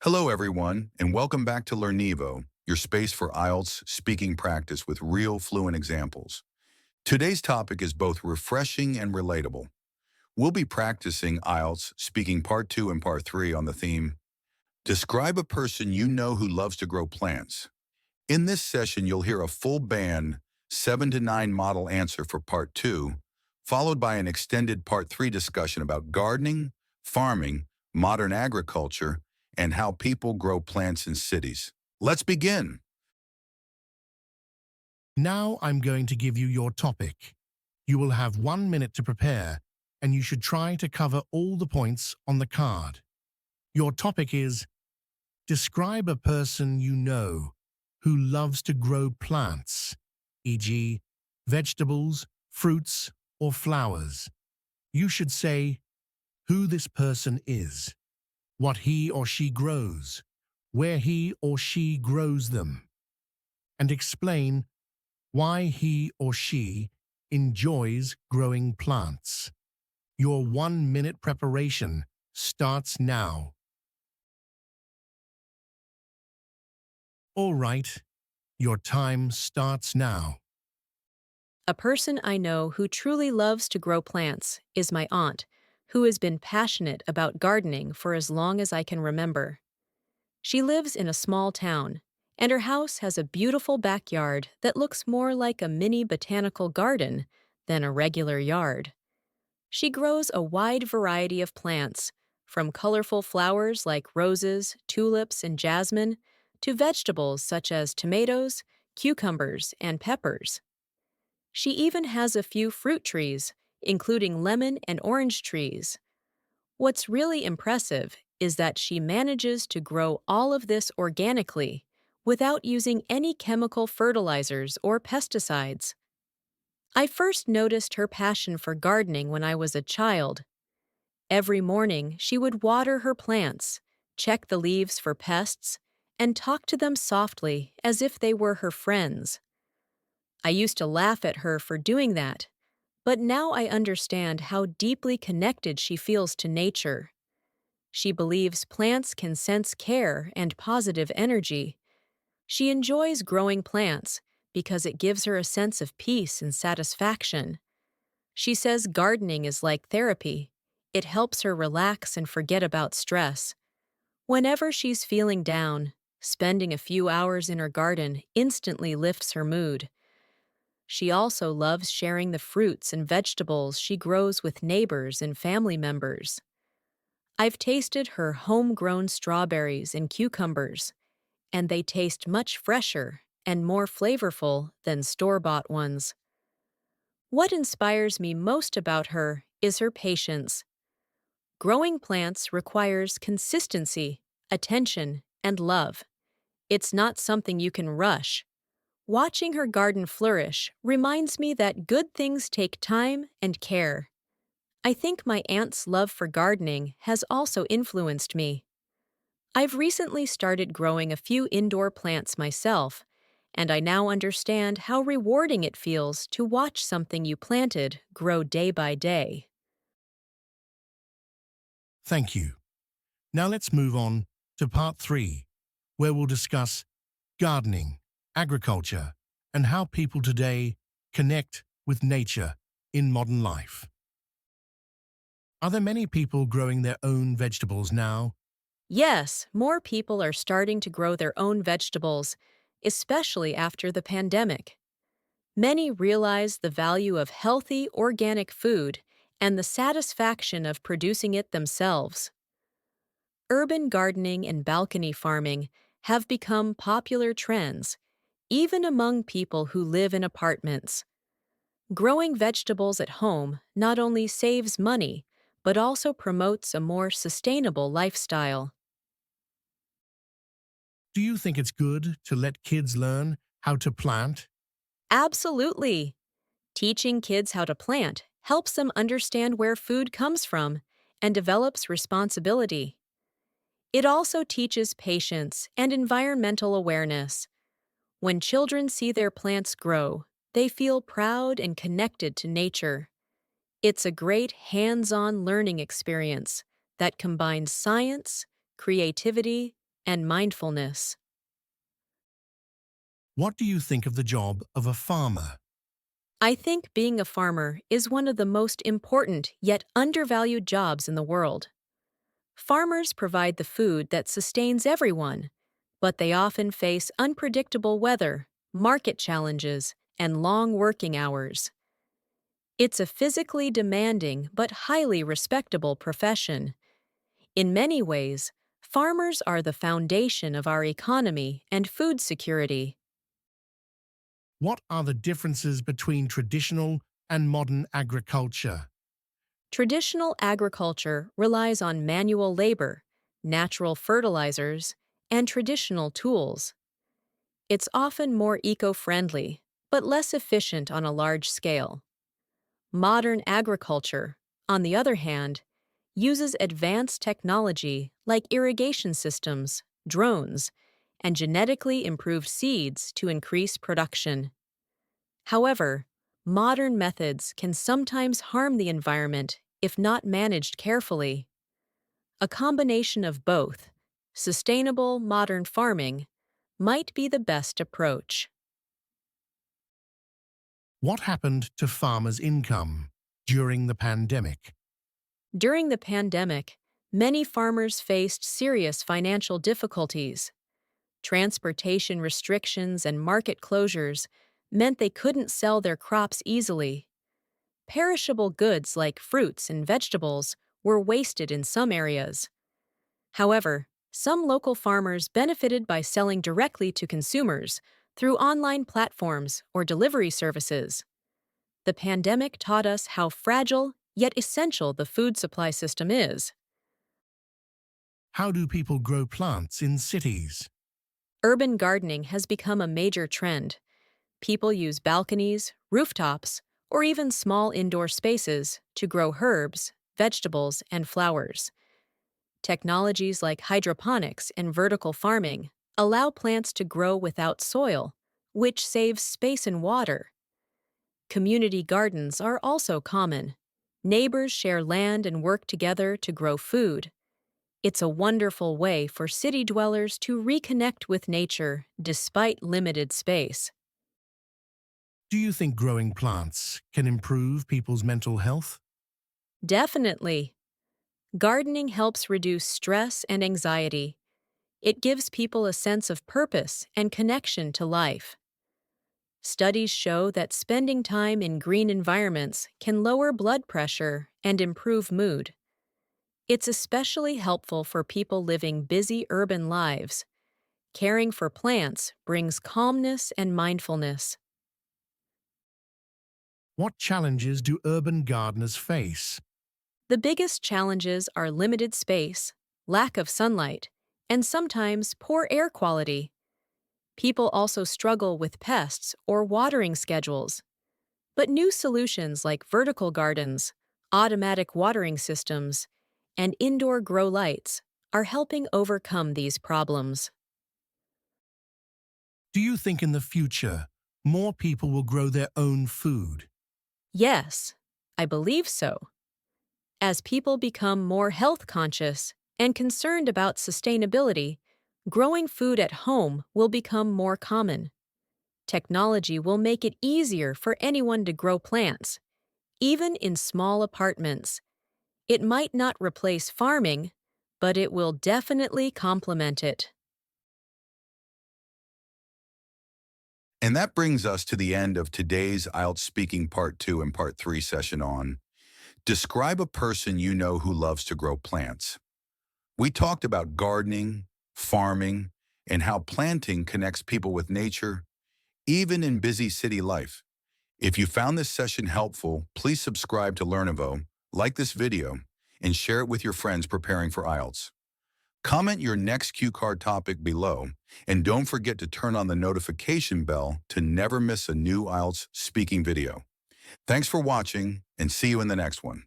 Hello, everyone, and welcome back to Learnivo, your space for IELTS speaking practice with real fluent examples. Today's topic is both refreshing and relatable. We'll be practicing IELTS speaking part 2 and part 3 on the theme, Describe a person you know who loves to grow plants. In this session, you'll hear a full band 7 to 9 model answer for part 2, followed by an extended part 3 discussion about gardening, farming, modern agriculture, and how people grow plants in cities. Let's begin. Now I'm going to give you your topic. You will have 1 minute to prepare, and you should try to cover all the points on the card. Your topic is, describe a person you know who loves to grow plants, e.g., vegetables, fruits, or flowers. You should say who this person is, what he or she grows, where he or she grows them, and explain why he or she enjoys growing plants. Your 1 minute preparation starts now. All right, your time starts now. A person I know who truly loves to grow plants is my aunt, who has been passionate about gardening for as long as I can remember. She lives in a small town, and her house has a beautiful backyard that looks more like a mini botanical garden than a regular yard. She grows a wide variety of plants, from colorful flowers like roses, tulips, and jasmine, to vegetables such as tomatoes, cucumbers, and peppers. She even has a few fruit trees, including lemon and orange trees. What's really impressive is that she manages to grow all of this organically without using any chemical fertilizers or pesticides. I first noticed her passion for gardening when I was a child. Every morning, she would water her plants, check the leaves for pests, and talk to them softly as if they were her friends. I used to laugh at her for doing that, but now I understand how deeply connected she feels to nature. She believes plants can sense care and positive energy. She enjoys growing plants because it gives her a sense of peace and satisfaction. She says gardening is like therapy. It helps her relax and forget about stress. Whenever she's feeling down, spending a few hours in her garden instantly lifts her mood. She also loves sharing the fruits and vegetables she grows with neighbors and family members. I've tasted her homegrown strawberries and cucumbers, and they taste much fresher and more flavorful than store-bought ones. What inspires me most about her is her patience. Growing plants requires consistency, attention, and love. It's not something you can rush. Watching her garden flourish reminds me that good things take time and care. I think my aunt's love for gardening has also influenced me. I've recently started growing a few indoor plants myself, and I now understand how rewarding it feels to watch something you planted grow day by day. Thank you. Now let's move on to part 3, where we'll discuss gardening, agriculture, and how people today connect with nature in modern life. Are there many people growing their own vegetables now? Yes, more people are starting to grow their own vegetables, especially after the pandemic. Many realize the value of healthy, organic food and the satisfaction of producing it themselves. Urban gardening and balcony farming have become popular trends, even among people who live in apartments. Growing vegetables at home not only saves money, but also promotes a more sustainable lifestyle. Do you think it's good to let kids learn how to plant? Absolutely! Teaching kids how to plant helps them understand where food comes from and develops responsibility. It also teaches patience and environmental awareness. When children see their plants grow, they feel proud and connected to nature. It's a great hands-on learning experience that combines science, creativity, and mindfulness. What do you think of the job of a farmer? I think being a farmer is one of the most important yet undervalued jobs in the world. Farmers provide the food that sustains everyone, but they often face unpredictable weather, market challenges, and long working hours. It's a physically demanding but highly respectable profession. In many ways, farmers are the foundation of our economy and food security. What are the differences between traditional and modern agriculture? Traditional agriculture relies on manual labor, natural fertilizers, and traditional tools. It's often more eco-friendly, but less efficient on a large scale. Modern agriculture, on the other hand, uses advanced technology like irrigation systems, drones, and genetically improved seeds to increase production. However, modern methods can sometimes harm the environment if not managed carefully. A combination of both, sustainable modern farming, might be the best approach. What happened to farmers' income during the pandemic? During the pandemic, many farmers faced serious financial difficulties. Transportation restrictions and market closures meant they couldn't sell their crops easily. Perishable goods like fruits and vegetables were wasted in some areas. However, some local farmers benefited by selling directly to consumers through online platforms or delivery services. The pandemic taught us how fragile yet essential the food supply system is. How do people grow plants in cities? Urban gardening has become a major trend. People use balconies, rooftops, or even small indoor spaces to grow herbs, vegetables, and flowers. Technologies like hydroponics and vertical farming allow plants to grow without soil, which saves space and water. Community gardens are also common. Neighbors share land and work together to grow food. It's a wonderful way for city dwellers to reconnect with nature despite limited space. Do you think growing plants can improve people's mental health? Definitely. Gardening helps reduce stress and anxiety. It gives people a sense of purpose and connection to life. Studies show that spending time in green environments can lower blood pressure and improve mood. It's especially helpful for people living busy urban lives. Caring for plants brings calmness and mindfulness. What challenges do urban gardeners face? The biggest challenges are limited space, lack of sunlight, and sometimes poor air quality. People also struggle with pests or watering schedules. But new solutions like vertical gardens, automatic watering systems, and indoor grow lights are helping overcome these problems. Do you think in the future more people will grow their own food? Yes, I believe so. As people become more health conscious and concerned about sustainability, growing food at home will become more common. Technology will make it easier for anyone to grow plants, even in small apartments. It might not replace farming, but it will definitely complement it. And that brings us to the end of today's IELTS Speaking Part 2 and Part 3 session on Describe a person you know who loves to grow plants. We talked about gardening, farming, and how planting connects people with nature, even in busy city life. If you found this session helpful, please subscribe to Learnivo, like this video, and share it with your friends preparing for IELTS. Comment your next cue card topic below, and don't forget to turn on the notification bell to never miss a new IELTS speaking video. Thanks for watching, and see you in the next one.